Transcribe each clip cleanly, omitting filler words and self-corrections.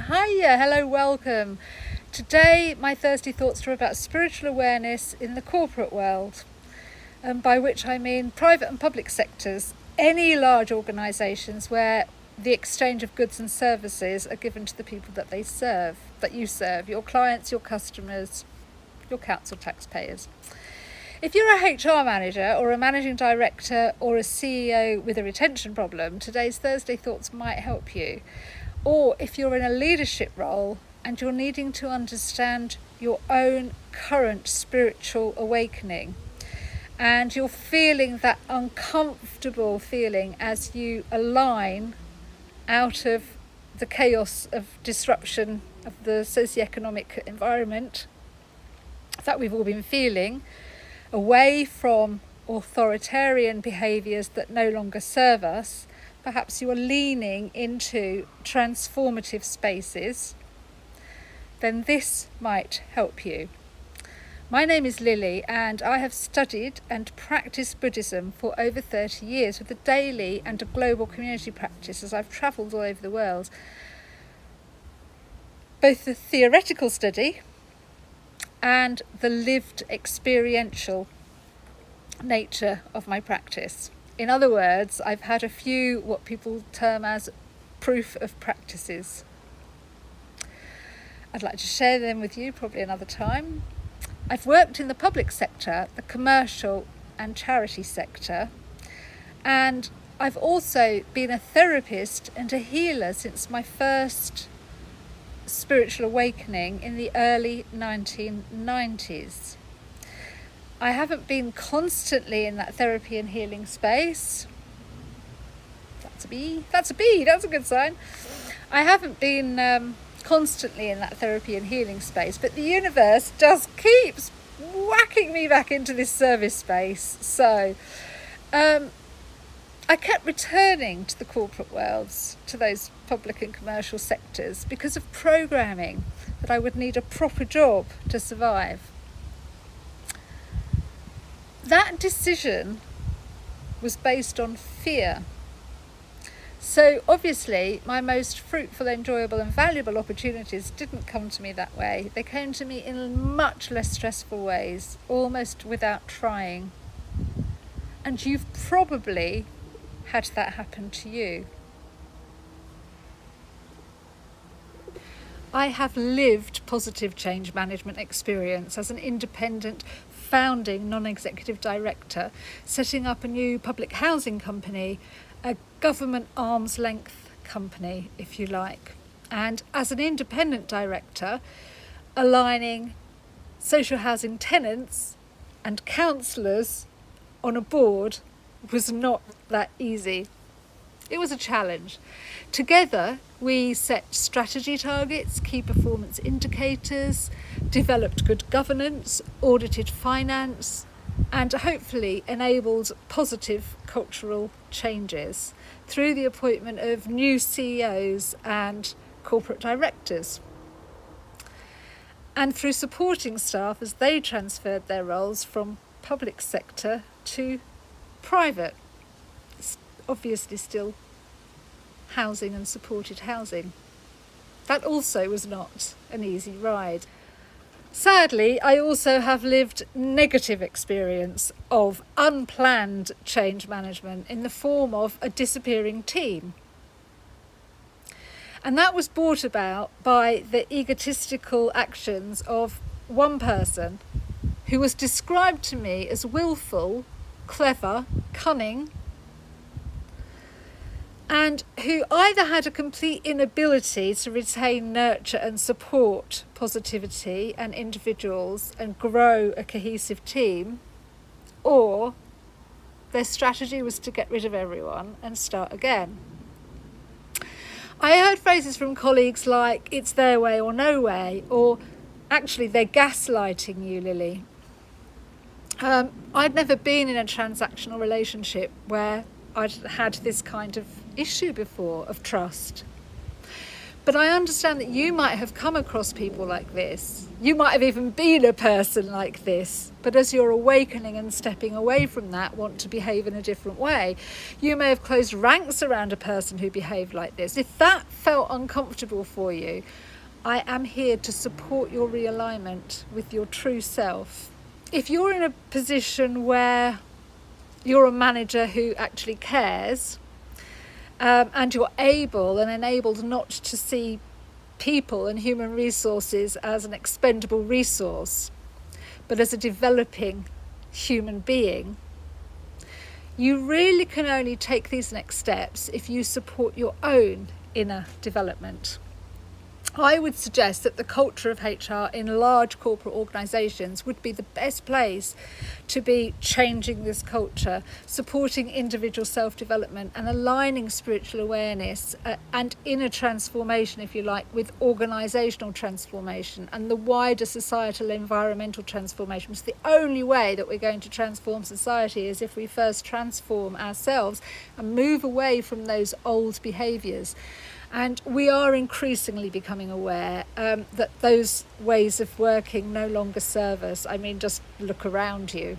Hiya, hello, welcome. Today my Thursday thoughts are about spiritual awareness in the corporate world, by which I mean private and public sectors, any large organisations where the exchange of goods and services are given to the people that you serve, your clients, your customers, your council taxpayers. If you're a HR manager or a managing director or a CEO with a retention problem, today's Thursday thoughts might help you. Or if you're in a leadership role and you're needing to understand your own current spiritual awakening, and you're feeling that uncomfortable feeling as you align out of the chaos of disruption of the socioeconomic environment that we've all been feeling, away from authoritarian behaviours that no longer serve us. Perhaps you are leaning into transformative spaces, then this might help you. My name is Lily, and I have studied and practiced Buddhism for over 30 years with a daily and a global community practice as I've travelled all over the world. Both the theoretical study and the lived experiential nature of my practice. In other words, I've had a few what people term as proof of practices. I'd like to share them with you probably another time. I've worked in the public sector, the commercial and charity sector, and I've also been a therapist and a healer since my first spiritual awakening in the early 1990s. I haven't been constantly in that therapy and healing space. That's a bee, that's a good sign. I haven't been constantly in that therapy and healing space, but the universe just keeps whacking me back into this service space. So I kept returning to the corporate worlds, to those public and commercial sectors, because of programming that I would need a proper job to survive. That decision was based on fear. So obviously my most fruitful, enjoyable and valuable opportunities didn't come to me that way. They came to me in much less stressful ways, almost without trying. And you've probably had that happen to you. I have lived positive change management experience as an independent founding non-executive director, setting up a new public housing company, a government arm's length company, if you like. And as an independent director, aligning social housing tenants and councillors on a board was not that easy. It was a challenge. Together, we set strategy targets, key performance indicators, developed good governance, audited finance, and hopefully enabled positive cultural changes through the appointment of new CEOs and corporate directors, and through supporting staff as they transferred their roles from public sector to private. Obviously still housing and supported housing. That also was not an easy ride. Sadly, I also have lived negative experience of unplanned change management in the form of a disappearing team. And that was brought about by the egotistical actions of one person who was described to me as willful, clever, cunning, and who either had a complete inability to retain, nurture and support positivity and individuals and grow a cohesive team, or their strategy was to get rid of everyone and start again. I heard phrases from colleagues like, it's their way or no way, or actually they're gaslighting you, Lily. I'd never been in a transactional relationship where I'd had this kind of issue before of trust. But I understand that you might have come across people like this. You might have even been a person like this. But as you're awakening and stepping away from that, want to behave in a different way, you may have closed ranks around a person who behaved like this. If that felt uncomfortable for you, I am here to support your realignment with your true self. If you're in a position where you're a manager who actually cares, and you're able and enabled not to see people and human resources as an expendable resource, but as a developing human being, you really can only take these next steps if you support your own inner development. I would suggest that the culture of HR in large corporate organisations would be the best place to be changing this culture, supporting individual self-development and aligning spiritual awareness and inner transformation, if you like, with organisational transformation and the wider societal environmental transformation. Because the only way that we're going to transform society is if we first transform ourselves and move away from those old behaviours. And we are increasingly becoming aware that those ways of working no longer serve us. I mean, just look around you.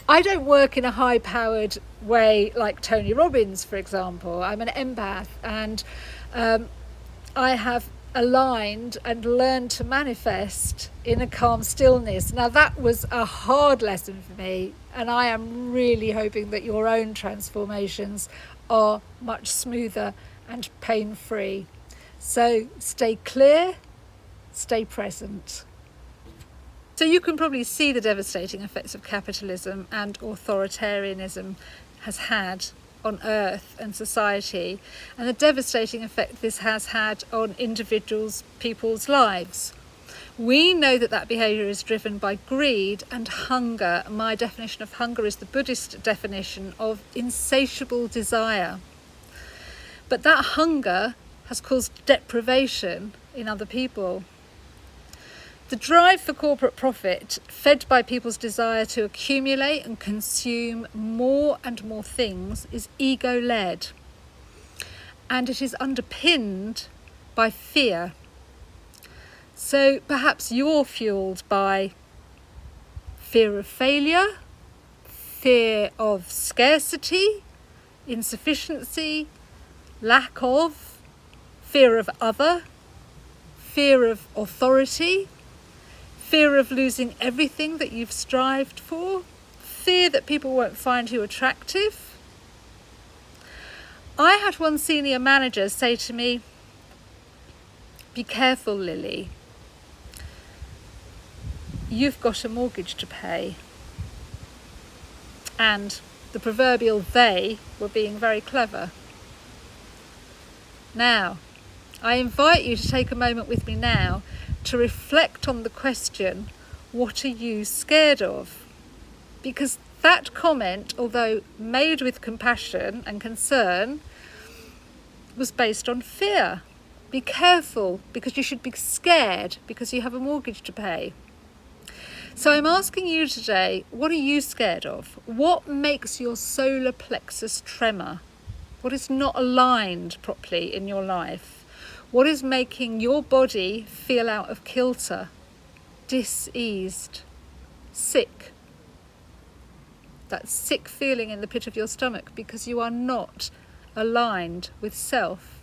I don't work in a high-powered way like Tony Robbins, for example. I'm an empath, and I have aligned and learned to manifest in a calm stillness. Now, that was a hard lesson for me, and I am really hoping that your own transformations are much smoother and pain-free. So stay clear, stay present. So you can probably see the devastating effects of capitalism and authoritarianism has had on Earth and society, and the devastating effect this has had on individuals, people's lives. We know that that behaviour is driven by greed and hunger. My definition of hunger is the Buddhist definition of insatiable desire. But that hunger has caused deprivation in other people. The drive for corporate profit, fed by people's desire to accumulate and consume more and more things, is ego-led. And it is underpinned by fear. So perhaps you're fueled by fear of failure, fear of scarcity, insufficiency, lack of, fear of other, fear of authority, fear of losing everything that you've strived for, fear that people won't find you attractive. I had one senior manager say to me, "Be careful, Lily. You've got a mortgage to pay." And the proverbial they were being very clever. Now, I invite you to take a moment with me now to reflect on the question, what are you scared of? Because that comment, although made with compassion and concern, was based on fear. Be careful, because you should be scared because you have a mortgage to pay. So I'm asking you today, what are you scared of? What makes your solar plexus tremor? What is not aligned properly in your life? What is making your body feel out of kilter, diseased, sick? That sick feeling in the pit of your stomach because you are not aligned with self.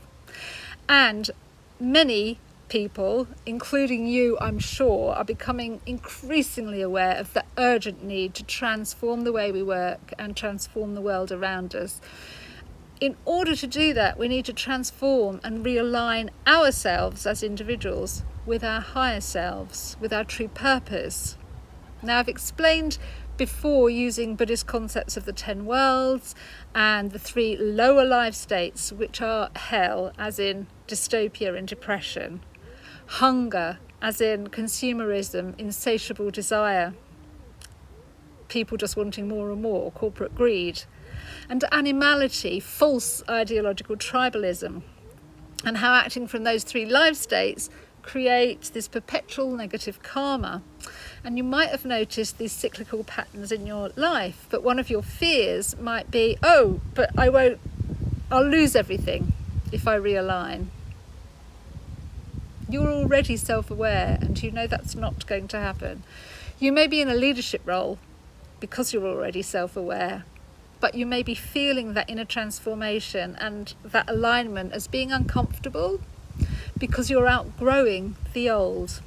And many people, including you, I'm sure, are becoming increasingly aware of the urgent need to transform the way we work and transform the world around us. In order to do that, we need to transform and realign ourselves as individuals with our higher selves, with our true purpose. Now, I've explained before using Buddhist concepts of the 10 worlds and the 3 lower life states, which are hell, as in dystopia and depression, hunger, as in consumerism, insatiable desire, people just wanting more and more, corporate greed, and animality, false ideological tribalism, and how acting from those 3 life states creates this perpetual negative karma. And you might have noticed these cyclical patterns in your life, but one of your fears might be, but I'll lose everything if I realign. you're already self-aware and you know that's not going to happen. You may be in a leadership role because you're already self-aware, but you may be feeling that inner transformation and that alignment as being uncomfortable because you're outgrowing the old.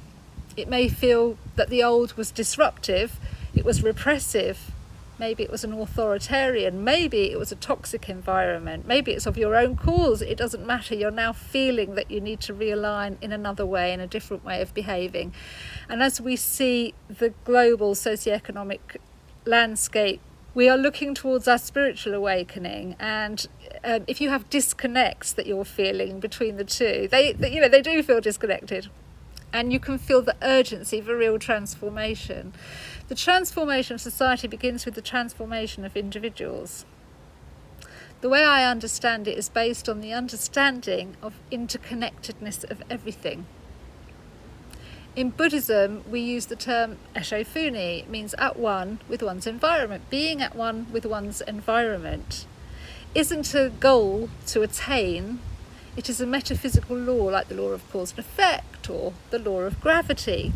It may feel that the old was disruptive, it was repressive, maybe it was an authoritarian, maybe it was a toxic environment, maybe it's of your own cause, it doesn't matter. You're now feeling that you need to realign in another way, in a different way of behaving. And as we see the global socioeconomic landscape, we are looking towards our spiritual awakening, and if you have disconnects that you're feeling between the two, they do feel disconnected, and you can feel the urgency for real transformation. The transformation of society begins with the transformation of individuals. The way I understand it is based on the understanding of interconnectedness of everything. In Buddhism, we use the term eshofuni. It means at one with one's environment. Being at one with one's environment isn't a goal to attain. It is a metaphysical law, like the law of cause and effect or the law of gravity.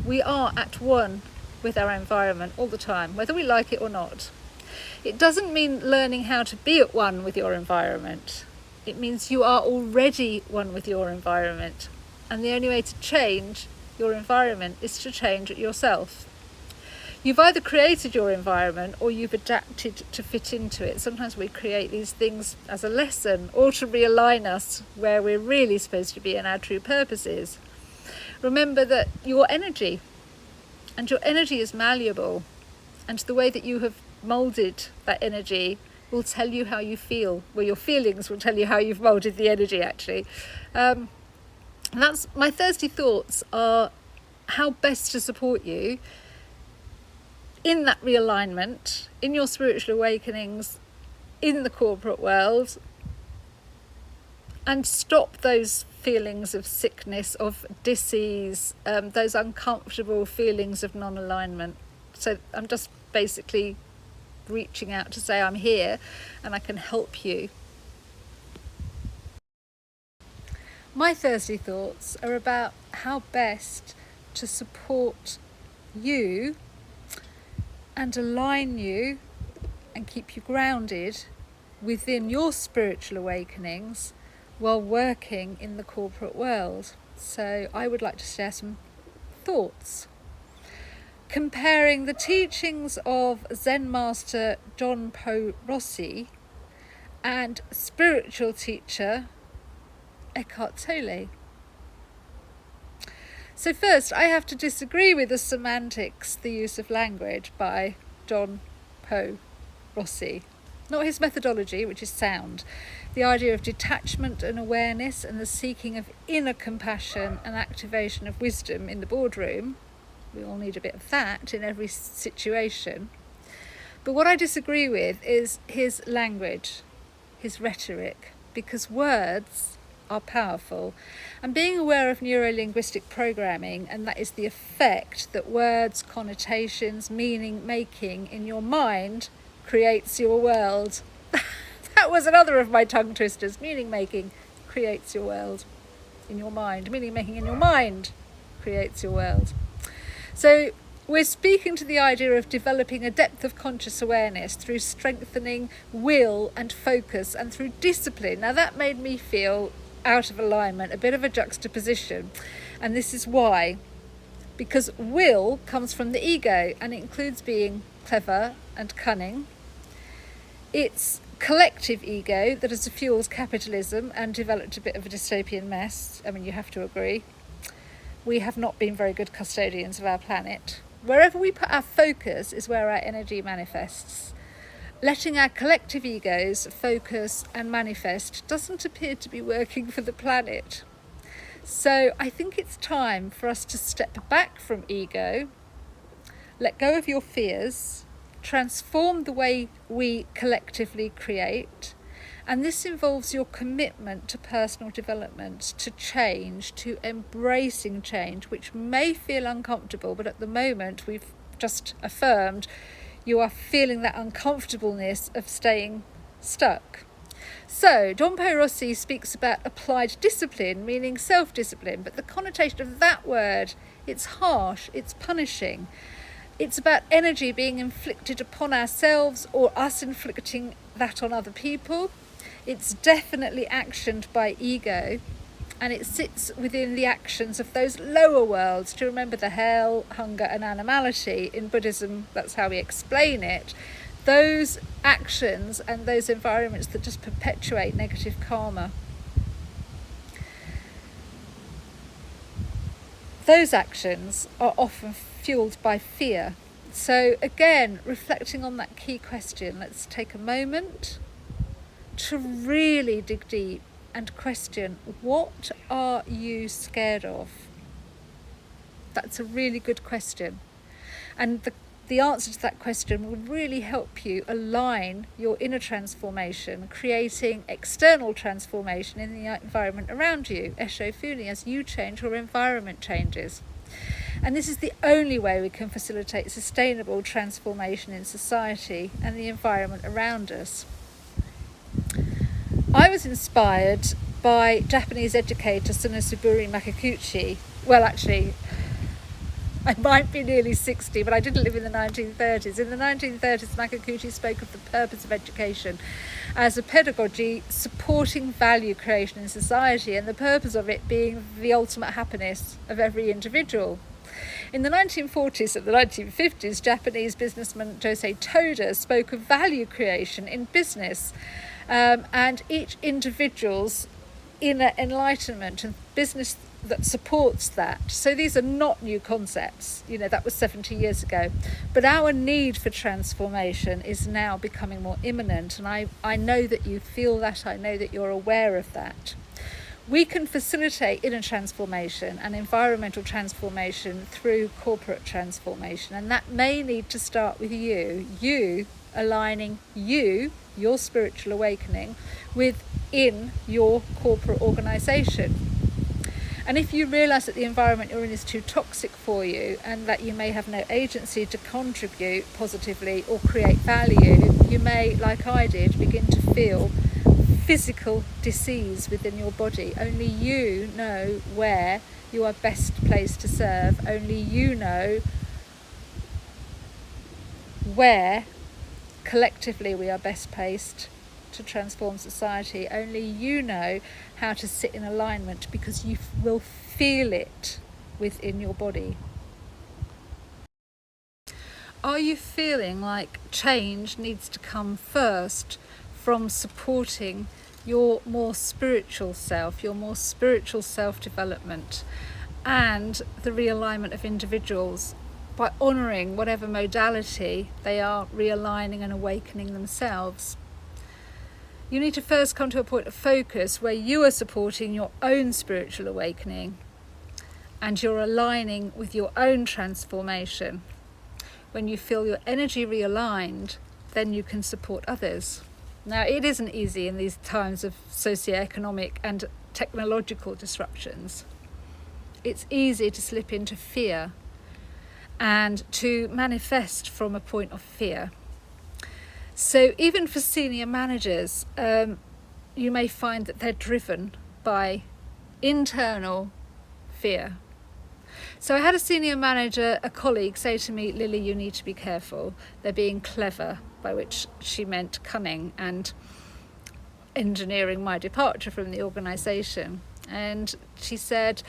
We are at one with our environment all the time, whether we like it or not. It doesn't mean learning how to be at one with your environment. It means you are already one with your environment. And the only way to change your environment is to change it yourself. You've either created your environment or you've adapted to fit into it. Sometimes we create these things as a lesson or to realign us where we're really supposed to be and our true purposes. Remember that your energy is malleable, and the way that you have moulded that energy will tell you how you feel. Well, your feelings will tell you how you've moulded the energy, actually. And that's my thirsty thoughts are how best to support you in that realignment, in your spiritual awakenings, in the corporate world, and stop those feelings of sickness, of dis-ease, those uncomfortable feelings of non-alignment. So I'm just basically reaching out to say I'm here and I can help you. My thirsty thoughts are about how best to support you and align you and keep you grounded within your spiritual awakenings while working in the corporate world. So I would like to share some thoughts. Comparing the teachings of Zen master John Po Rossi and spiritual teacher Eckhart Tolle. So first, I have to disagree with the semantics, the use of language by John Po Rossi. Not his methodology, which is sound. The idea of detachment and awareness and the seeking of inner compassion and activation of wisdom in the boardroom. We all need a bit of that in every situation. But what I disagree with is his language, his rhetoric, because words are powerful. And being aware of neuro-linguistic programming, and that is the effect that words, connotations, meaning making in your mind creates your world. That was another of my tongue twisters. Meaning making creates your world in your mind. Meaning making in your mind creates your world. So we're speaking to the idea of developing a depth of conscious awareness through strengthening will and focus and through discipline. Now that made me feel out of alignment, a bit of a juxtaposition, and this is why. Because will comes from the ego and it includes being clever and cunning. It's collective ego that has fueled capitalism and developed a bit of a dystopian mess. I mean, you have to agree. We have not been very good custodians of our planet. Wherever we put our focus is where our energy manifests. Letting our collective egos focus and manifest doesn't appear to be working for the planet. So I think it's time for us to step back from ego, let go of your fears, transform the way we collectively create. And this involves your commitment to personal development, to change, to embracing change, which may feel uncomfortable, but at the moment we've just affirmed you are feeling that uncomfortableness of staying stuck. So Dompo Rossi speaks about applied discipline, meaning self-discipline, but the connotation of that word, it's harsh, it's punishing. It's about energy being inflicted upon ourselves or us inflicting that on other people. It's definitely actioned by ego, and it sits within the actions of those lower worlds. To remember the hell, hunger and animality, in Buddhism, that's how we explain it. Those actions and those environments that just perpetuate negative karma. Those actions are often fueled by fear. So again, reflecting on that key question, let's take a moment to really dig deep and question, what are you scared of? That's a really good question. And the answer to that question will really help you align your inner transformation, creating external transformation in the environment around you. Esho Funi, as you change, your environment changes. And this is the only way we can facilitate sustainable transformation in society and the environment around us. I was inspired by Japanese educator Sunosuburi Makaguchi. Well, actually, I might be nearly 60, but I didn't live in the 1930s. In the 1930s, Makaguchi spoke of the purpose of education as a pedagogy supporting value creation in society, and the purpose of it being the ultimate happiness of every individual. In the 1940s and the 1950s, Japanese businessman Josei Toda spoke of value creation in business, and each individual's inner enlightenment and business that supports that. So these are not new concepts, that was 70 years ago, but our need for transformation is now becoming more imminent, and I know that you feel that, I know that you're aware of that. We can facilitate inner transformation and environmental transformation through corporate transformation, and that may need to start with you aligning your spiritual awakening within your corporate organisation. And if you realise that the environment you're in is too toxic for you and that you may have no agency to contribute positively or create value, you may, like I did, begin to feel physical disease within your body. Only you know where you are best placed to serve. Only you know where collectively we are best placed to transform society. Only you know how to sit in alignment, because you will feel it within your body. Are you feeling like change needs to come first from supporting your more spiritual self, your more spiritual self-development, and the realignment of individuals by honouring whatever modality they are realigning and awakening themselves? You need to first come to a point of focus where you are supporting your own spiritual awakening and you're aligning with your own transformation. When you feel your energy realigned, then you can support others. Now, it isn't easy in these times of socioeconomic and technological disruptions. It's easy to slip into fear and to manifest from a point of fear. So even for senior managers, you may find that they're driven by internal fear. So I had a senior manager, a colleague, say to me, "Lily, you need to be careful. They're being clever," by which she meant cunning and engineering my departure from the organisation. And she said,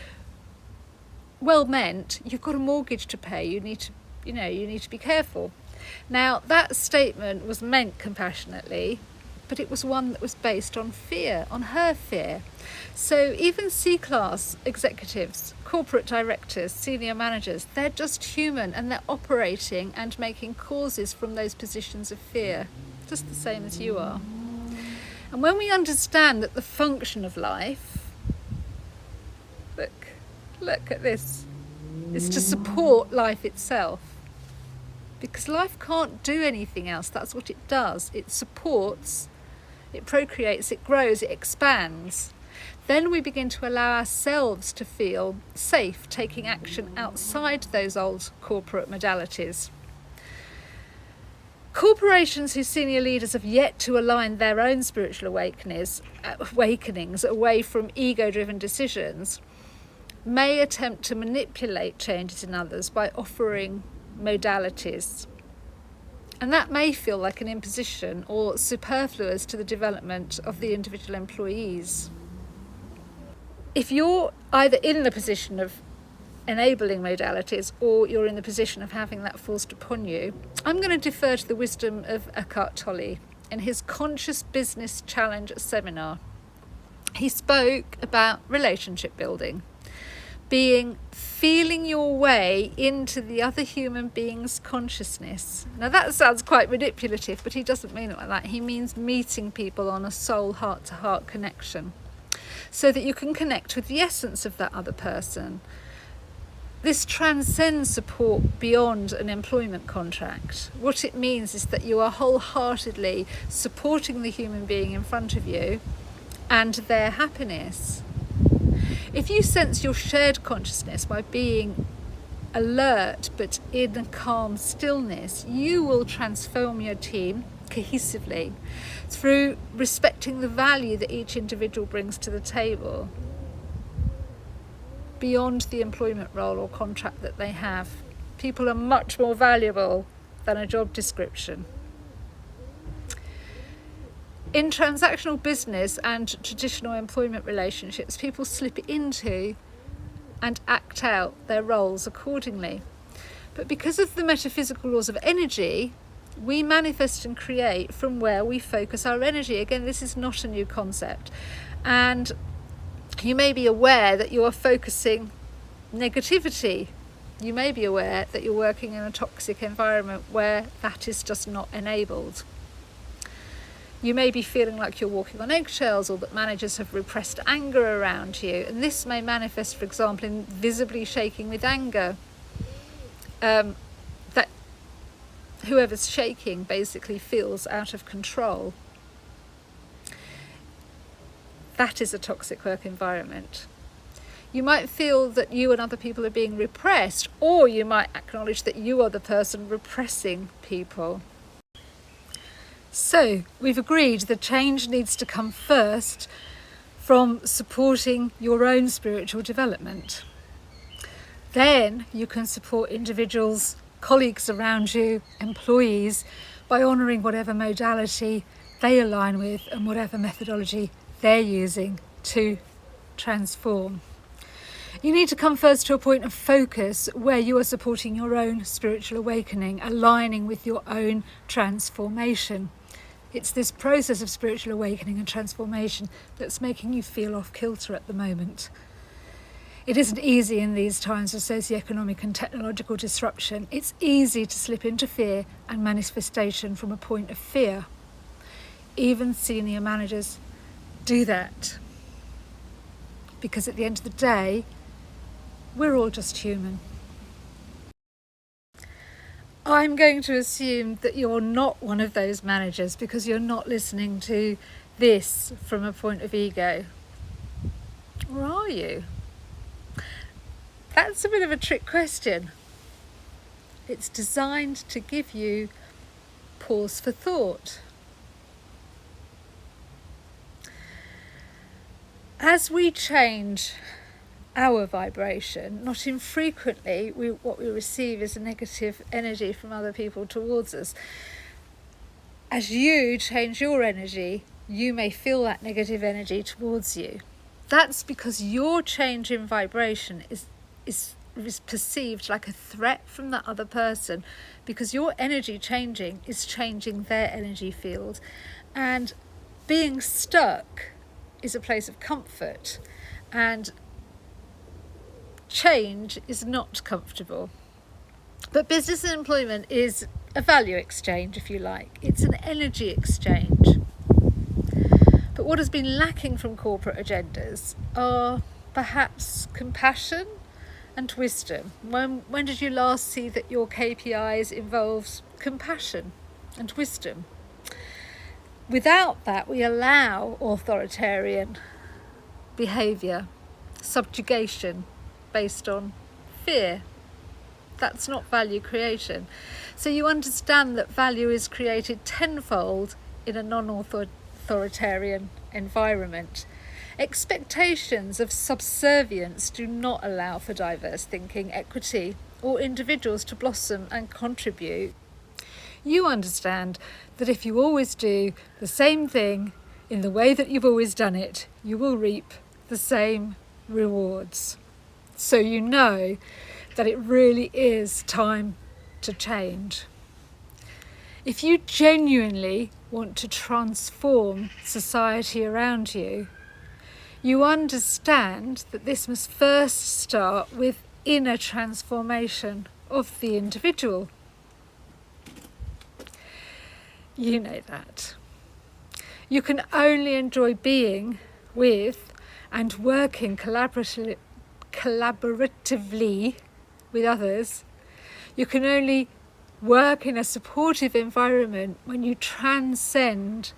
"Well meant, you've got a mortgage to pay. You need to be careful." Now, that statement was meant compassionately, but it was one that was based on fear, on her fear. So even C-class executives, corporate directors, senior managers, they're just human, and they're operating and making causes from those positions of fear, just the same as you are. And when we understand that the function of life, look at this, is to support life itself. Because life can't do anything else. That's what it does. It supports, it procreates, it grows, it expands. Then we begin to allow ourselves to feel safe taking action outside those old corporate modalities. Corporations whose senior leaders have yet to align their own spiritual awakenings away from ego-driven decisions may attempt to manipulate changes in others by offering modalities. And that may feel like an imposition or superfluous to the development of the individual employees. If you're either in the position of enabling modalities or you're in the position of having that forced upon you, I'm going to defer to the wisdom of Eckhart Tolle in his Conscious Business Challenge seminar. He spoke about relationship building, feeling your way into the other human being's consciousness. Now that sounds quite manipulative, but he doesn't mean it like that. He means meeting people on a soul heart-to-heart connection so that you can connect with the essence of that other person. This transcends support beyond an employment contract. What it means is that you are wholeheartedly supporting the human being in front of you and their happiness. If you sense your shared consciousness by being alert but in a calm stillness, you will transform your team cohesively through respecting the value that each individual brings to the table, beyond the employment role or contract that they have. People are much more valuable than a job description. In transactional business and traditional employment relationships, people slip into and act out their roles accordingly. But because of the metaphysical laws of energy, we manifest and create from where we focus our energy. Again, this is not a new concept. And you may be aware that you are focusing negativity. You may be aware that you're working in a toxic environment where that is just not enabled. You may be feeling like you're walking on eggshells, or that managers have repressed anger around you. And this may manifest, for example, in visibly shaking with anger. That whoever's shaking basically feels out of control. That is a toxic work environment. You might feel that you and other people are being repressed, or you might acknowledge that you are the person repressing people. So we've agreed the change needs to come first from supporting your own spiritual development. Then you can support individuals, colleagues around you, employees, by honouring whatever modality they align with and whatever methodology they're using to transform. You need to come first to a point of focus where you are supporting your own spiritual awakening, aligning with your own transformation. It's this process of spiritual awakening and transformation that's making you feel off kilter at the moment. It isn't easy in these times of socioeconomic and technological disruption. It's easy to slip into fear and manifestation from a point of fear. Even senior managers do that. Because at the end of the day, we're all just human. I'm going to assume that you're not one of those managers because you're not listening to this from a point of ego. Or are you? That's a bit of a trick question. It's designed to give you pause for thought. As we change our vibration, not infrequently what we receive is a negative energy from other people towards us. As you change your energy, you may feel that negative energy towards you. That's because your change in vibration is perceived like a threat from that other person, because your energy changing is changing their energy field. And being stuck is a place of comfort, and change is not comfortable. But business and employment is a value exchange, if you like. It's an energy exchange. But what has been lacking from corporate agendas are perhaps compassion and wisdom. When did you last see that your KPIs involves compassion and wisdom? Without that, we allow authoritarian behaviour, subjugation based on fear. That's not value creation. So you understand that value is created tenfold in a non-authoritarian environment. Expectations of subservience do not allow for diverse thinking, equity, or individuals to blossom and contribute. You understand that if you always do the same thing in the way that you've always done it, you will reap the same rewards. So you know that it really is time to change. If you genuinely want to transform society around you, you understand that this must first start with inner transformation of the individual. You know that. You can only enjoy being with and working collaboratively with others. You can only work in a supportive environment when you transcend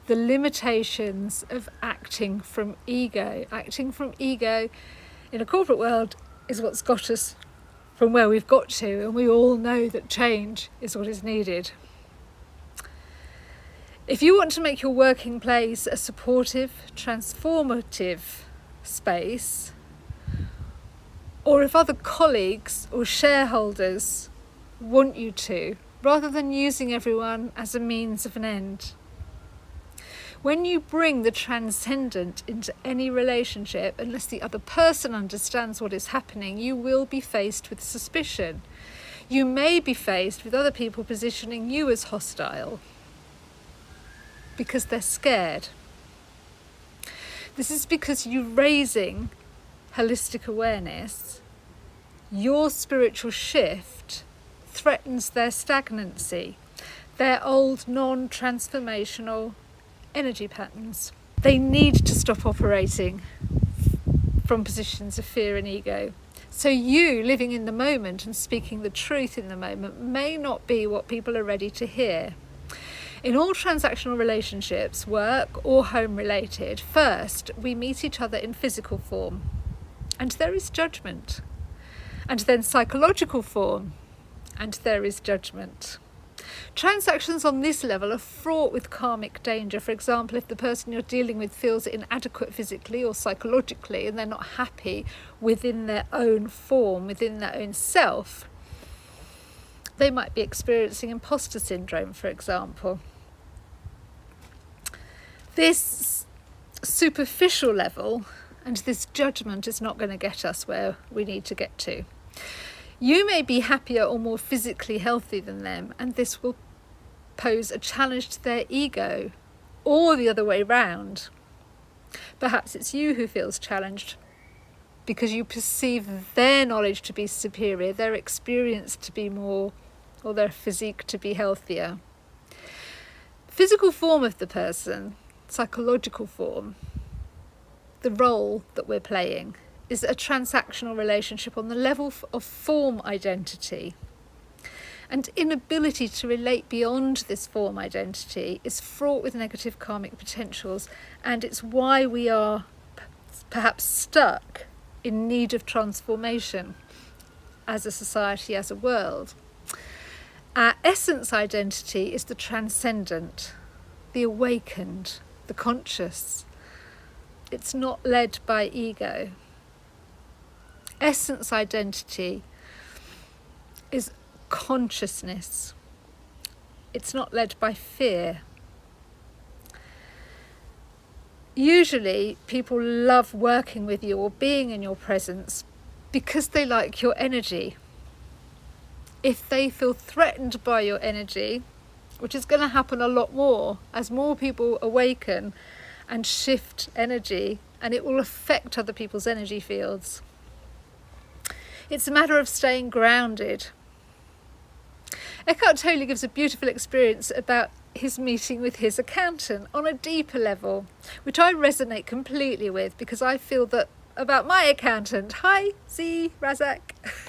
the limitations of acting from ego. Acting from ego in a corporate world is what's got us from where we've got to, and we all know that change is what is needed. If you want to make your working place a supportive, transformative space, or if other colleagues or shareholders want you to, rather than using everyone as a means of an end. When you bring the transcendent into any relationship, unless the other person understands what is happening, you will be faced with suspicion. You may be faced with other people positioning you as hostile because they're scared. This is because you raising holistic awareness, your spiritual shift threatens their stagnancy, their old non-transformational energy patterns. They need to stop operating from positions of fear and ego. So you living in the moment and speaking the truth in the moment may not be what people are ready to hear. In all transactional relationships, work or home related, first we meet each other in physical form, and there is judgment, and then psychological form, and there is judgment. Transactions on this level are fraught with karmic danger. For example, if the person you're dealing with feels inadequate physically or psychologically and they're not happy within their own form, within their own self, they might be experiencing imposter syndrome, for example. This superficial level and this judgment is not going to get us where we need to get to. You may be happier or more physically healthy than them, and this will pose a challenge to their ego, or the other way round. Perhaps it's you who feels challenged because you perceive their knowledge to be superior, their experience to be more, or their physique to be healthier. Physical form of the person, psychological form, the role that we're playing, is a transactional relationship on the level of form identity. And inability to relate beyond this form identity is fraught with negative karmic potentials, and it's why we are perhaps stuck in need of transformation as a society, as a world. Our essence identity is the transcendent, the awakened, the conscious. It's not led by ego. Essence identity is consciousness. It's not led by fear. Usually people love working with you or being in your presence because they like your energy. If they feel threatened by your energy, which is going to happen a lot more as more people awaken and shift energy, and it will affect other people's energy fields. It's a matter of staying grounded. Eckhart Tolle gives a beautiful experience about his meeting with his accountant on a deeper level, which I resonate completely with because I feel that about my accountant. Hi, Z, Razak,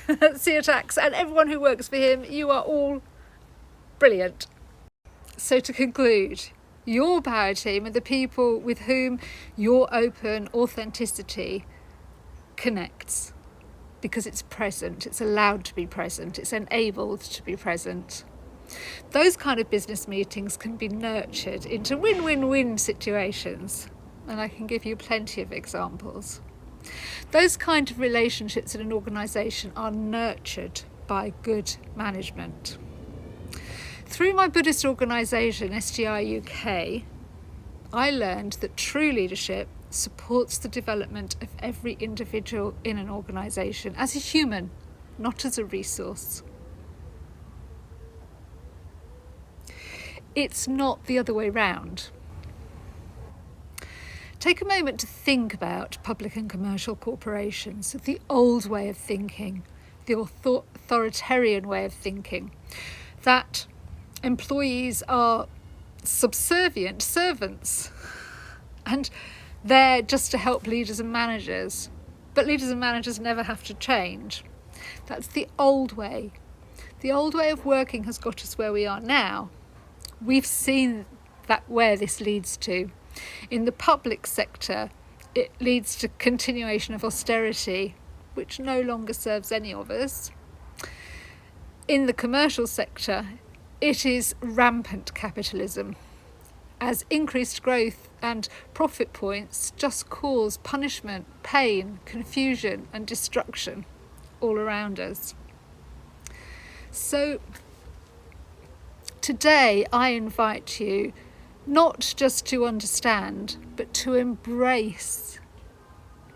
Siatax, and everyone who works for him, you are all brilliant. So to conclude, your power team are the people with whom your open authenticity connects. because it's present, it's allowed to be present, it's enabled to be present. Those kind of business meetings can be nurtured into win-win-win situations, and I can give you plenty of examples. Those kind of relationships in an organisation are nurtured by good management. Through my Buddhist organisation, SGI UK, I learned that true leadership supports the development of every individual in an organisation as a human, not as a resource. It's not the other way round. Take a moment to think about public and commercial corporations, the old way of thinking, the authoritarian way of thinking, that employees are subservient servants and they're just to help leaders and managers, but leaders and managers never have to change. That's the old way. The old way of working has got us where we are now. We've seen that where this leads to. In the public sector, it leads to continuation of austerity, which no longer serves any of us. In the commercial sector, it is rampant capitalism, as increased growth and profit points just cause punishment, pain, confusion and destruction all around us. So today I invite you not just to understand, but to embrace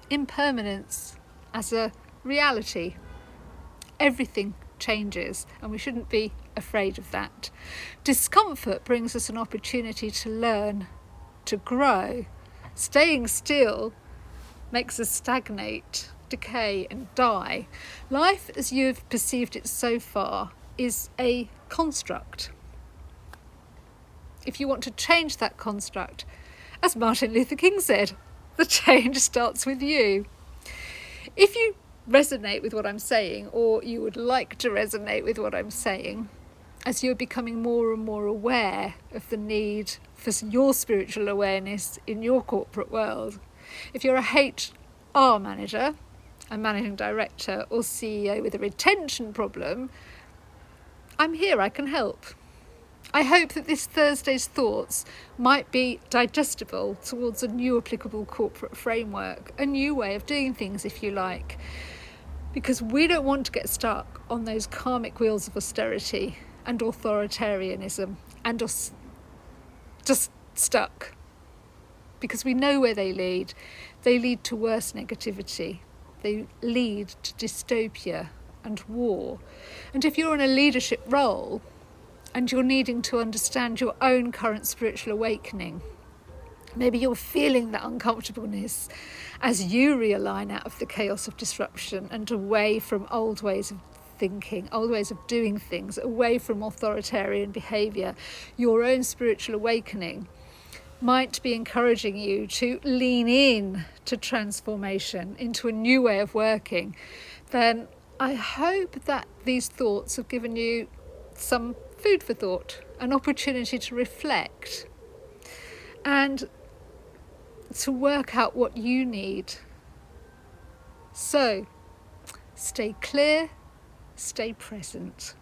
impermanence as a reality. Everything changes, and we shouldn't be afraid of that. Discomfort brings us an opportunity to learn, to grow. Staying still makes us stagnate, decay and die. Life as you've perceived it so far is a construct. If you want to change that construct, as Martin Luther King said, the change starts with you. If you resonate with what I'm saying, or you would like to resonate with what I'm saying, as you're becoming more and more aware of the need for your spiritual awareness in your corporate world, if you're a HR manager, a managing director or CEO with a retention problem, I'm here, I can help. I hope that this Thursday's thoughts might be digestible towards a new applicable corporate framework, a new way of doing things, if you like, because we don't want to get stuck on those karmic wheels of austerity and authoritarianism and just stuck, because we know where they lead. They lead to worse negativity. They lead to dystopia and war. And if you're in a leadership role and you're needing to understand your own current spiritual awakening, maybe you're feeling that uncomfortableness as you realign out of the chaos of disruption and away from old ways of thinking, old ways of doing things, away from authoritarian behaviour. Your own spiritual awakening might be encouraging you to lean in to transformation, into a new way of working. Then I hope that these thoughts have given you some food for thought, an opportunity to reflect and to work out what you need. So, stay clear, stay present.